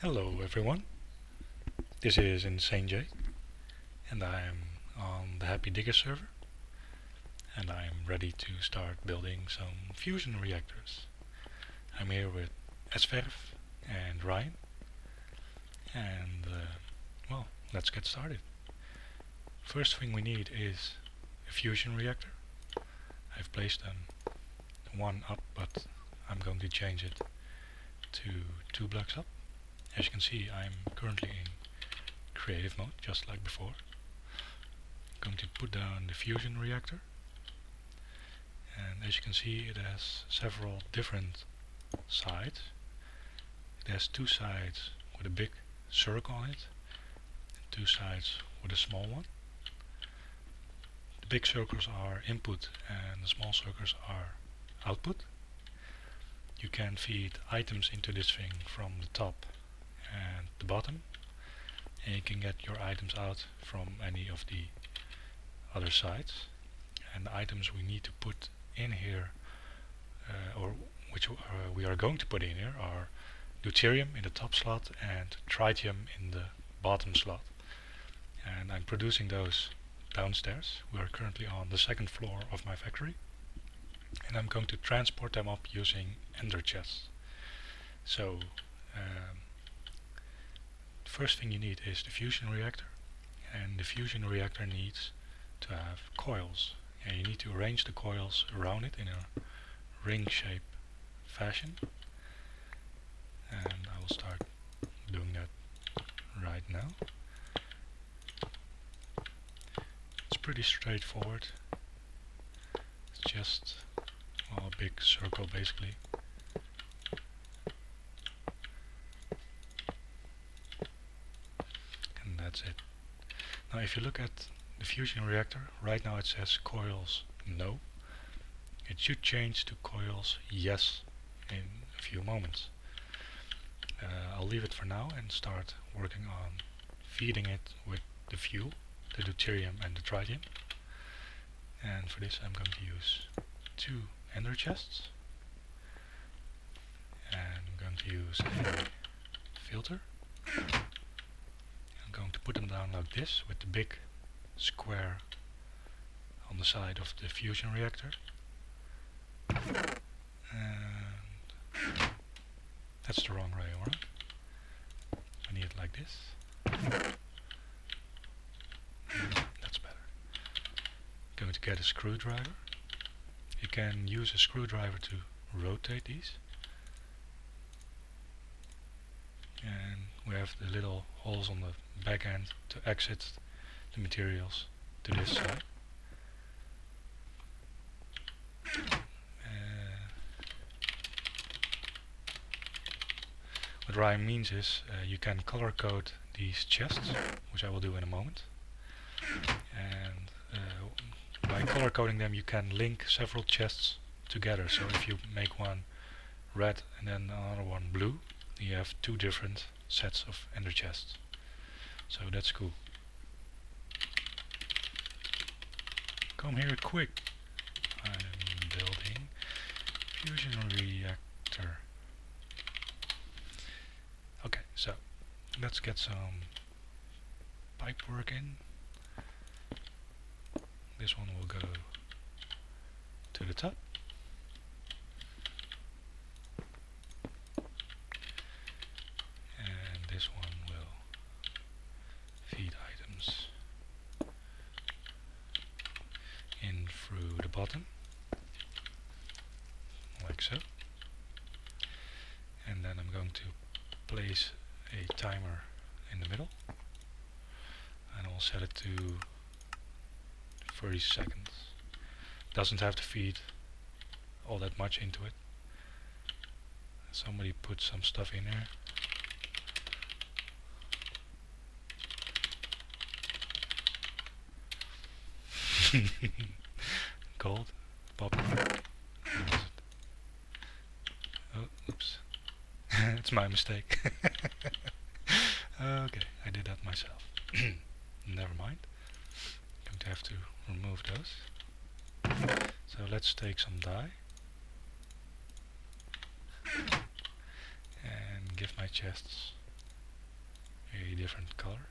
Hello everyone, this is InsaneJ and I am on the HappyDiggers server and I am ready to start building some fusion reactors. I'm here with Sverf and Ryan and well, let's get started. First thing we need is a fusion reactor. I've placed one up, but I'm going to change it to 2 blocks up. As you can see, I'm currently in creative mode, just like before. I'm going to put down the fusion reactor, and as you can see, it has several different sides. It has 2 sides with a big circle on it, and 2 sides with a small one. The big circles are input and the small circles are output. You can feed items into this thing from the top and the bottom, and you can get your items out from any of the other sides. And the items we need to put in here, or which we are going to put in here, are deuterium in the top slot and tritium in the bottom slot. And I'm producing those downstairs. We are currently on the 2nd floor of my factory, and I'm going to transport them up using ender chests. So the first thing you need is the fusion reactor, and the fusion reactor needs to have coils, and you need to arrange the coils around it in a ring shape fashion, and I will start doing that right now. It's pretty straightforward. It's just a big circle basically. And that's it. Now if you look at the fusion reactor, right now it says coils no. It should change to coils yes in a few moments. I'll leave it for now and start working on feeding it with the fuel, the deuterium and the tritium. And for this I'm going to use 2 ender chests, and I'm going to use a filter. I'm going to put them down like this with the big square on the side of the fusion reactor, and that's the wrong way around. I need it like this. That's better. Going to get a screwdriver. You can use a screwdriver to rotate these, and we have the little holes on the back end to exit the materials to this side. What Ryan means is you can color code these chests, which I will do in a moment, and by color coding them you can link several chests together. So if you make one red and then another one blue, you have 2 different sets of ender chests. So that's cool. Come here quick. I'm building fusion reactor. Okay, so let's get some pipe work in. This one will go to the top. And this one will feed items in through the bottom, like so. And then I'm going to place a timer in the middle, and I'll set it to 30 seconds. Doesn't have to feed all that much into it. Somebody put some stuff in there. Gold, popcorn. Oh, oops. It's my mistake. Okay, I did that myself. Never mind. Going to have to remove those. So let's take some dye and give my chests different color.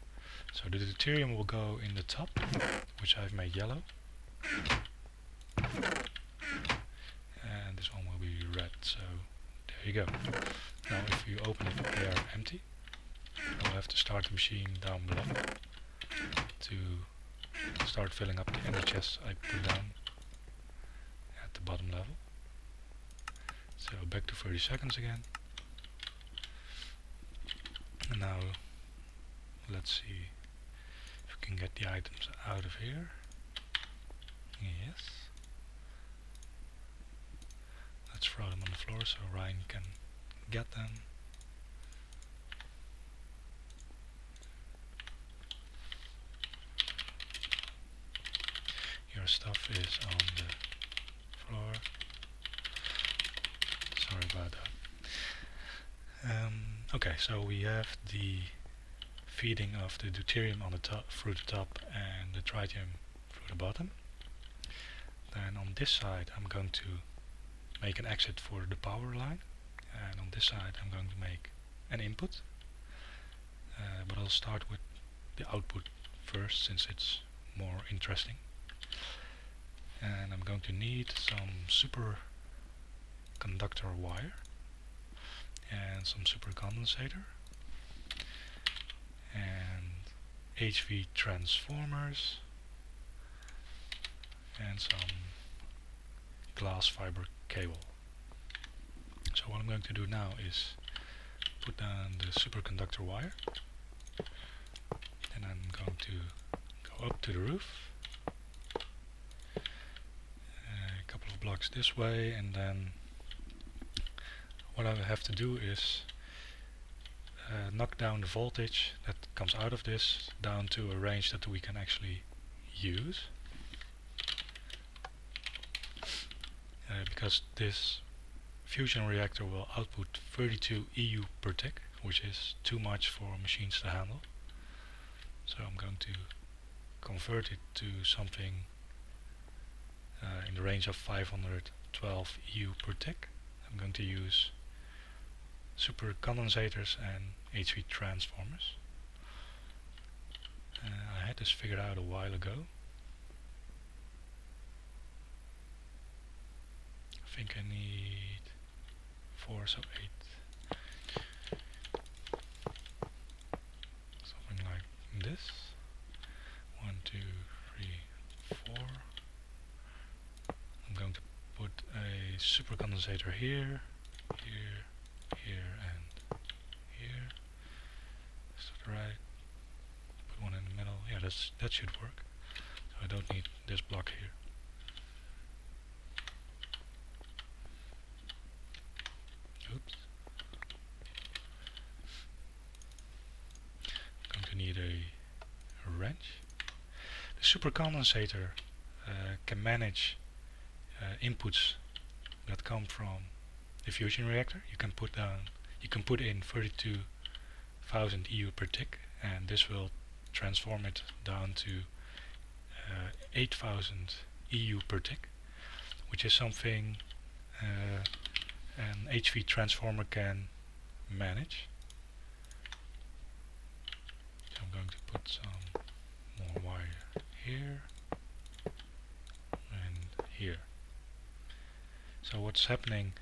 So the deuterium will go in the top, which I've made yellow. And this one will be red, so there you go. Now if you open it, they are empty. I'll have to start the machine down below to start filling up the energy chests I put down at the bottom level. So back to 30 seconds again. And now let's see if we can get the items out of here. Yes. Let's throw them on the floor so Ryan can get them. Your stuff is on the floor. Sorry about that. Okay, so we have the feeding of the deuterium on the top, through the top, and the tritium through the bottom. Then on this side I'm going to make an exit for the power line, and on this side I'm going to make an input. But I'll start with the output first, since it's more interesting. And I'm going to need some superconductor wire and some supercondensator and HV transformers and some glass fiber cable. So what I'm going to do now is put down the superconductor wire, and I'm going to go up to the roof a couple of blocks this way, and then what I have to do is knock down the voltage that comes out of this down to a range that we can actually use, because this fusion reactor will output 32 EU per tick, which is too much for machines to handle. So I'm going to convert it to something in the range of 512 EU per tick. I'm going to use supercondensators and HV transformers. I had this figured out a while ago. I think I need 4, so 8. Something like this. 1, 2, 3, 4. I'm going to put a supercondensator here, here, here, and here. Is that right? Put one in the middle. Yeah, that should work. So I don't need this block here. Oops. I'm going to need a wrench. The supercondensator can manage inputs that come from the fusion reactor. You can put in 32,000 EU per tick, and this will transform it down to 8,000 EU per tick, which is something an HV transformer can manage. So I'm going to put some more wire here and here. So what's happening,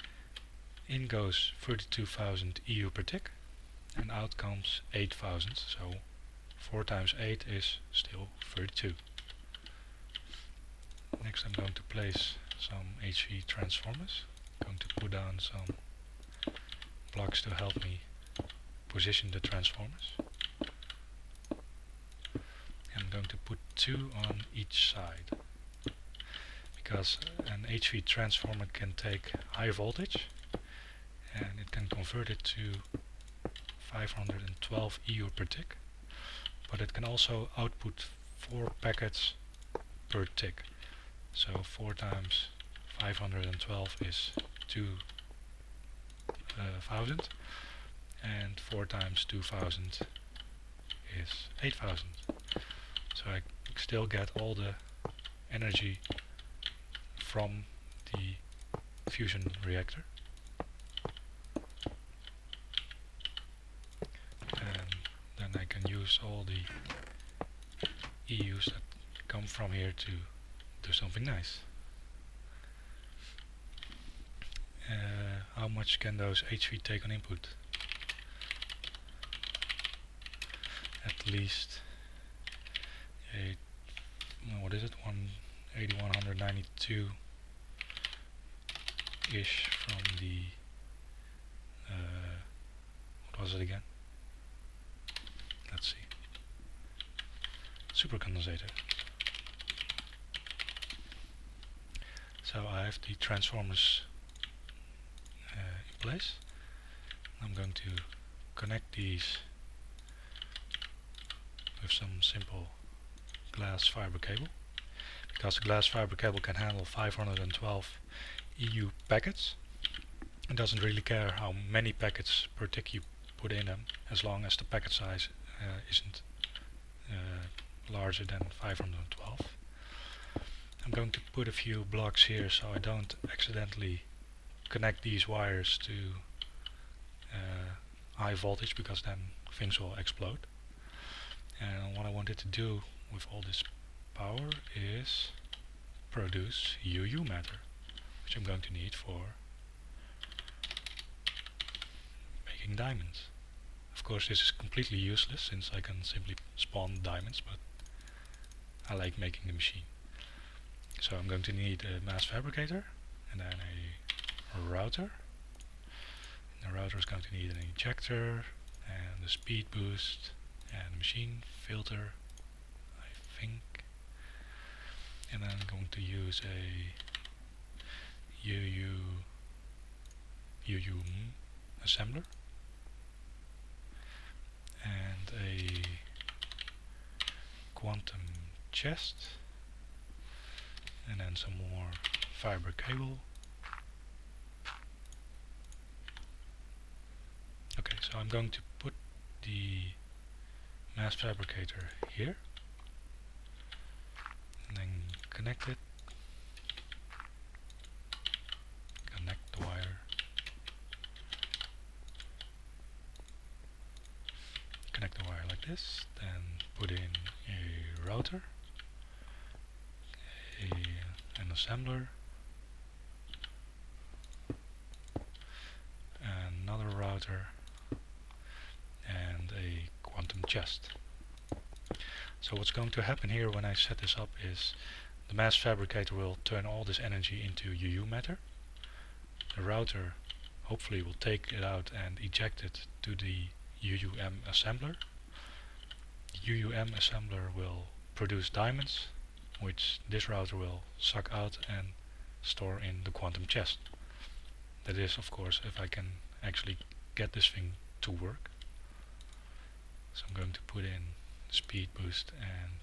in goes 32,000 EU per tick and out comes 8,000, so 4 times 8 is still 32. Next I'm going to place some HV transformers. I'm going to put down some blocks to help me position the transformers. And I'm going to put 2 on each side, because an HV transformer can take high voltage and it can convert it to 512 EU per tick, but it can also output 4 packets per tick. So 4 times 512 is 2,000, and 4 times 2,000 is 8,000. So I still get all the energy from the fusion reactor. And then I can use use all the EUs that come from here to do something nice. How much can those HV take on input? At least what is it? 192 ish from the what was it again? Let's see. Supercondensator. So I have the transformers in place. I'm going to connect these with some simple glass fiber cable, because the glass fiber cable can handle 512 EU packets. It doesn't really care how many packets per tick you put in them, as long as the packet size isn't larger than 512. I'm going to put a few blocks here so I don't accidentally connect these wires to high voltage, because then things will explode. And what I wanted to do with all this power is produce UU matter, which I'm going to need for making diamonds. Of course this is completely useless since I can simply spawn diamonds, but I like making the machine. So I'm going to need a mass fabricator and then a router. And the router is going to need an ejector and a speed boost and a machine filter, I think. And then I'm going to use a UU assembler and a quantum chest, and then some more fiber cable. Okay, so I'm going to put the mass fabricator here and then connect it, connect the wire, connect the wire like this, then put in a router, an assembler, another router, and a quantum chest. So what's going to happen here when I set this up is the mass fabricator will turn all this energy into UU matter. The router hopefully will take it out and eject it to the UUM assembler. The UUM assembler will produce diamonds, which this router will suck out and store in the quantum chest. That is, of course, if I can actually get this thing to work. So I'm going to put in speed boost and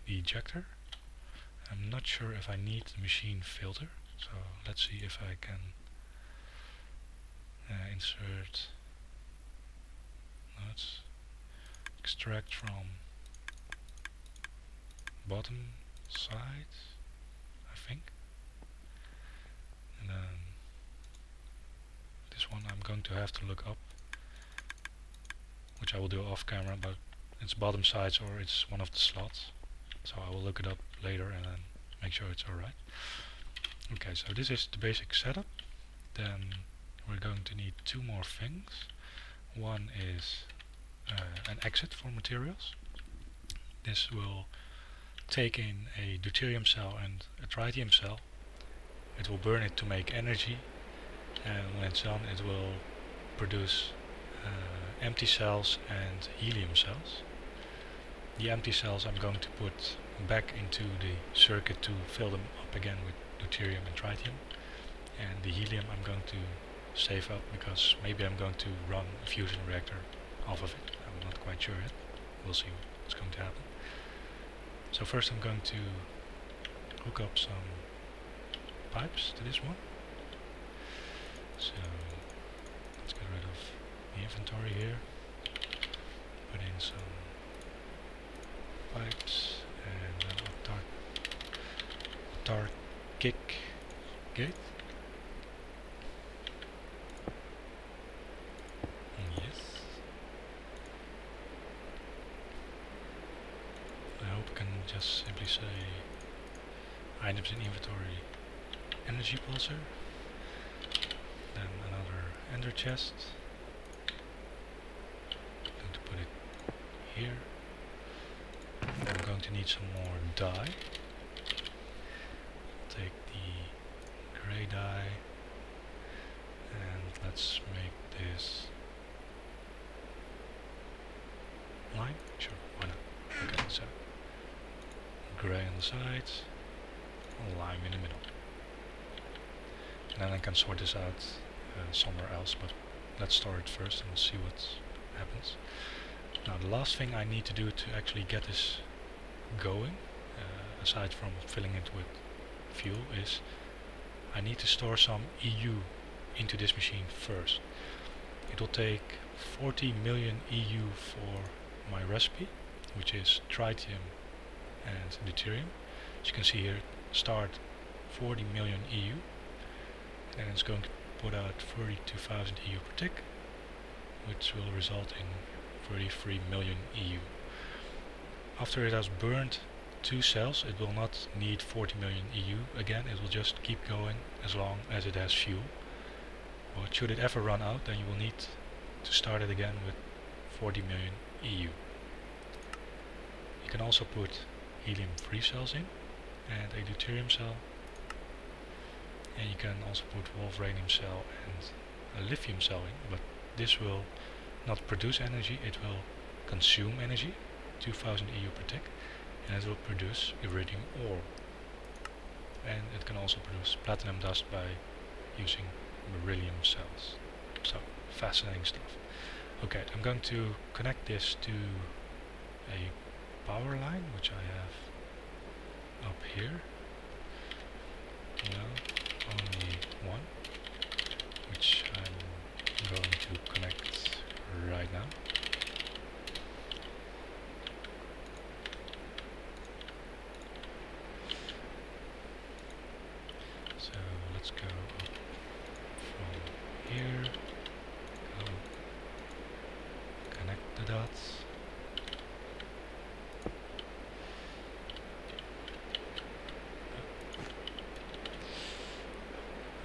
the ejector. I'm not sure if I need the machine filter, so let's see if I can insert, let's extract from bottom side, I think, and then this one I'm going to have to look up, which I will do off camera, but it's bottom sides or it's one of the slots, so I will look it up later and then make sure it's alright. Okay, so this is the basic setup. Then we're going to need two more things. One is an exit for materials. This will take in a deuterium cell and a tritium cell. It will burn it to make energy, and when it's done it will produce empty cells and helium cells. The empty cells I'm going to put back into the circuit to fill them up again with deuterium and tritium, and the helium I'm going to save up because maybe I'm going to run a fusion reactor off of it. I'm not quite sure yet. We'll see what's going to happen. So first I'm going to hook up some pipes to this one. So let's get rid of the inventory here, put in some pipes and an autarkic gate. Yes. just simply say items in inventory energy pulsar, then another ender chest. I'm going to put it here. I'm going to need some more dye. Take the grey dye and let's make this line. Sure, why not? Okay, so grey on the sides, lime in the middle. And then I can sort this out somewhere else, but let's store it first and see what happens. Now the last thing I need to do to actually get this going, aside from filling it with fuel, is I need to store some EU into this machine first. It will take 40 million EU for my recipe, which is tritium and deuterium. As you can see here, start 40 million EU, and it's going to put out 32,000 EU per tick, which will result in 33 million EU. After it has burned 2 cells, it will not need 40 million EU again, it will just keep going as long as it has fuel. But should it ever run out, then you will need to start it again with 40 million EU. You can also put helium-3 cells in and a deuterium cell, and you can also put wolfranium cell and a lithium cell in, but this will not produce energy, it will consume energy, 2000 EU per tick, and it will produce iridium ore. And it can also produce platinum dust by using beryllium cells. So, fascinating stuff. Okay, I'm going to connect this to a power line, which I have up here. No, only one, which I'm going to connect right now. So let's go up from here, go connect the dots.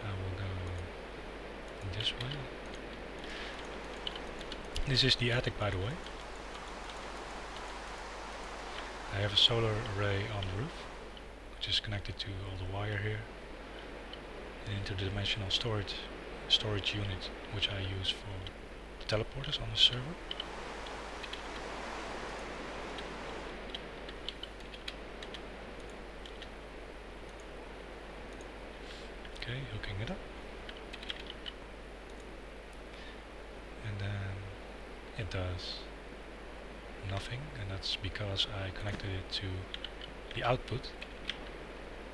I will go this way. This is the attic, by the way. I have a solar array on the roof, which is connected to all the wire here. An interdimensional storage unit, which I use for the teleporters on the server. Okay, hooking it up. And then it does nothing, and that's because I connected it to the output,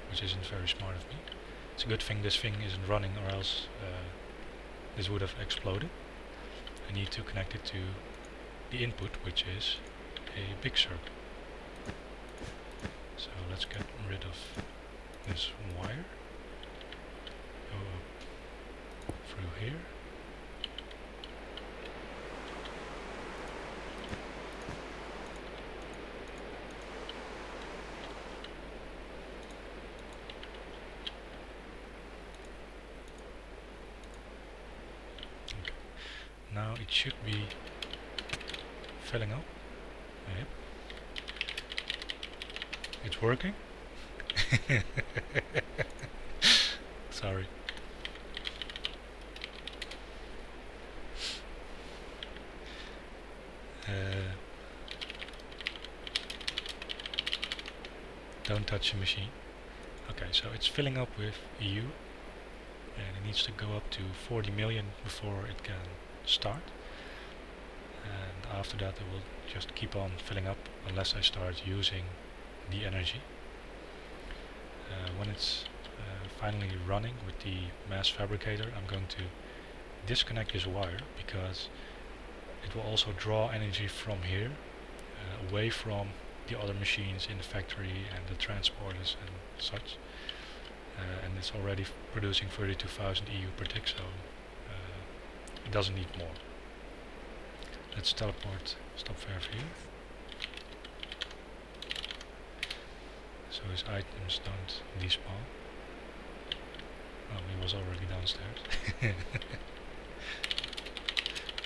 which isn't very smart of me. It's a good thing this thing isn't running, or else this would have exploded. I need to connect it to the input, which is a big circle. So let's get rid of this wire. Go up through here. Now it should be filling up. Yep. It's working. Sorry. Don't touch the machine. Okay, so it's filling up with EU, and it needs to go up to 40 million before it can start, and after that it will just keep on filling up unless I start using the energy. When it's finally running with the mass fabricator, I'm going to disconnect this wire because it will also draw energy from here away from the other machines in the factory and the transporters and such, and it's already producing 32,000 EU per tick, so it doesn't need more. Let's teleport stop fair here. so his items don't despawn. Oh, he was already downstairs.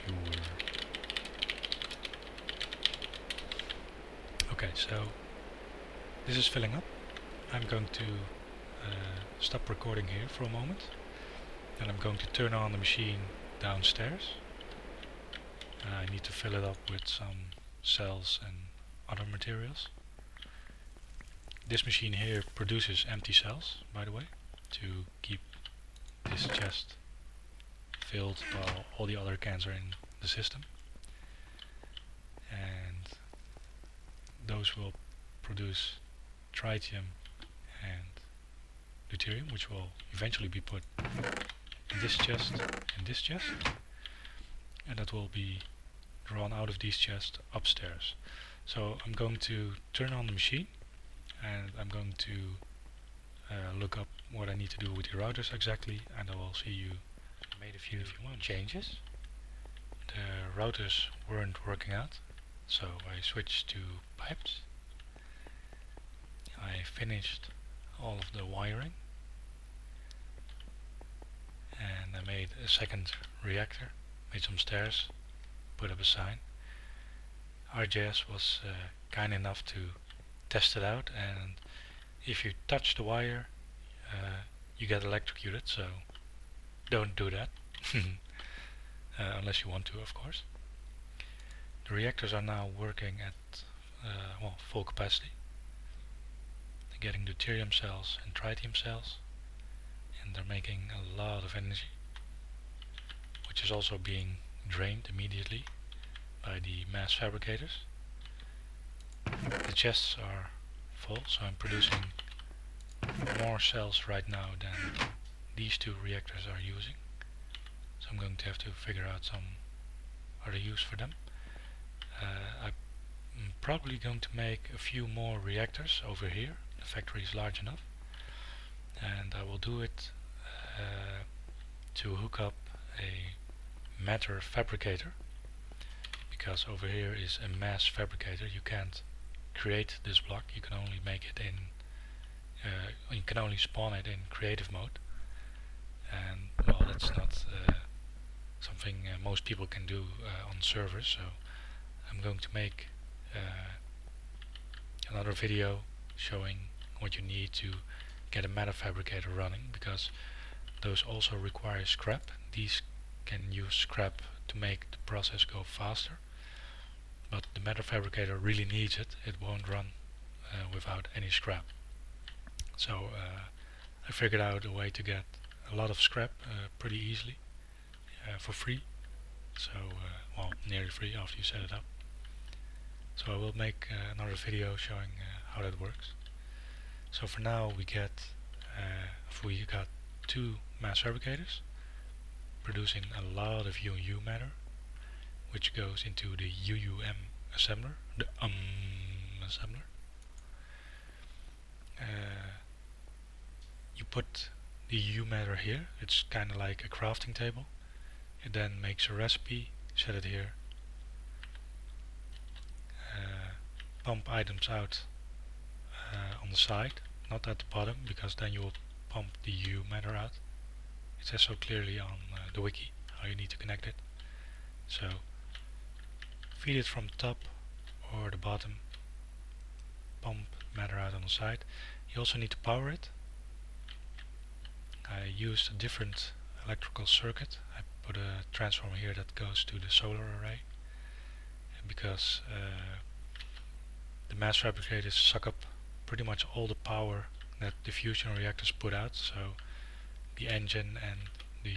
You were. Okay, so this is filling up. I'm going to stop recording here for a moment, and I'm going to turn on the machine downstairs. I need to fill it up with some cells and other materials. This machine here produces empty cells, by the way, to keep this chest filled while all the other cans are in the system. And those will produce tritium and deuterium, which will eventually be put in this chest and this chest, and that will be drawn out of these chests upstairs. So I'm going to turn on the machine, and I'm going to look up what I need to do with the routers exactly, and I will see you. I made a few changes. The routers weren't working out, so I switched to pipes. I finished all of the wiring, and I made a second reactor, made some stairs, put up a sign. RJS was kind enough to test it out, and if you touch the wire you get electrocuted, so don't do that. Unless you want to, of course. The reactors are now working at full capacity. They're getting deuterium cells and tritium cells, and they're making a lot of energy, which is also being drained immediately by the mass fabricators. The chests are full, so I'm producing more cells right now than these two reactors are using. So I'm going to have to figure out some other use for them. I'm probably going to make a few more reactors over here. The factory is large enough, and I will do it to hook up a matter fabricator, because over here is a mass fabricator. You can't create this block, you can only make it in you can only spawn it in creative mode, and well, that's not something most people can do on servers. So I'm going to make another video showing what you need to get a matter fabricator running, because those also require scrap. These can use scrap to make the process go faster, but the matter fabricator really needs it. It won't run without any scrap. So I figured out a way to get a lot of scrap pretty easily for free. So well, nearly free after you set it up. So I will make another video showing how that works. So for now we got two mass fabricators producing a lot of UU matter, which goes into the UUM assembler, the assembler. You put the UU matter here. It's kind of like a crafting table. It then makes a recipe, set it here, pump items out on the side, not at the bottom, because then you will pump the UU matter out. It says so clearly on the wiki how you need to connect it. So feed it from the top or the bottom, pump matter out on the side. You also need to power it. I used a different electrical circuit. I put a transformer here that goes to the solar array, because the mass fabricators suck up pretty much all the power that the fusion reactors put out, so the engine and the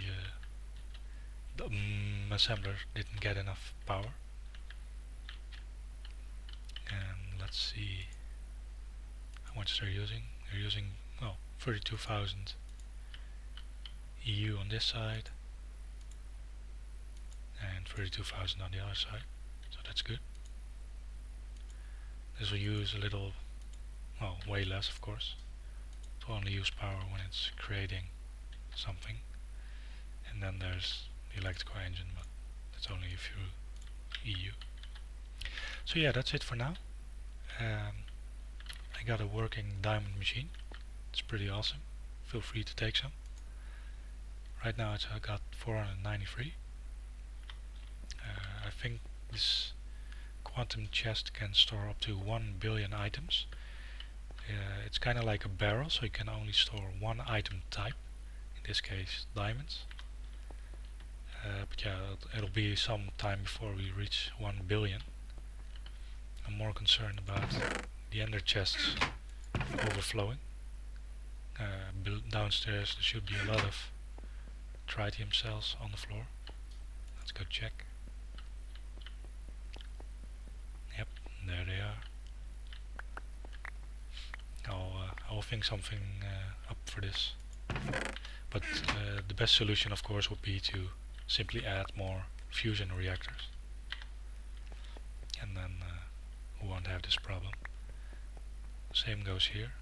assembler didn't get enough power. And let's see how much they're using. They're using, well, 32,000 EU on this side and 32,000 on the other side, so that's good. This will use a little, well, way less of course. It will only use power when it's creating something, and then there's the electrical engine, but that's only a few EU. So yeah, that's it for now. I got a working diamond machine. It's pretty awesome. Feel free to take some. Right now I got 493. I think this quantum chest can store up to 1 billion items. It's kind of like a barrel, so you can only store one item type, in this case diamonds. But yeah, it'll be some time before we reach 1 billion. I'm more concerned about the ender chests overflowing. Downstairs there should be a lot of tritium cells on the floor. Let's go check. Yep, there they are. I'll think something up for this. But the best solution of course would be to simply add more fusion reactors. And then we won't have this problem. Same goes here.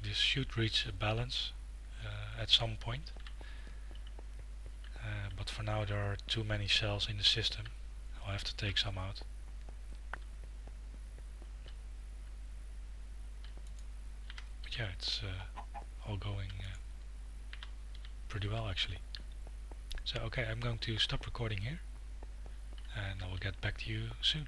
This should reach a balance at some point. But for now there are too many cells in the system. I'll have to take some out. But yeah, it's all going pretty well actually. So okay, I'm going to stop recording here and I will get back to you soon.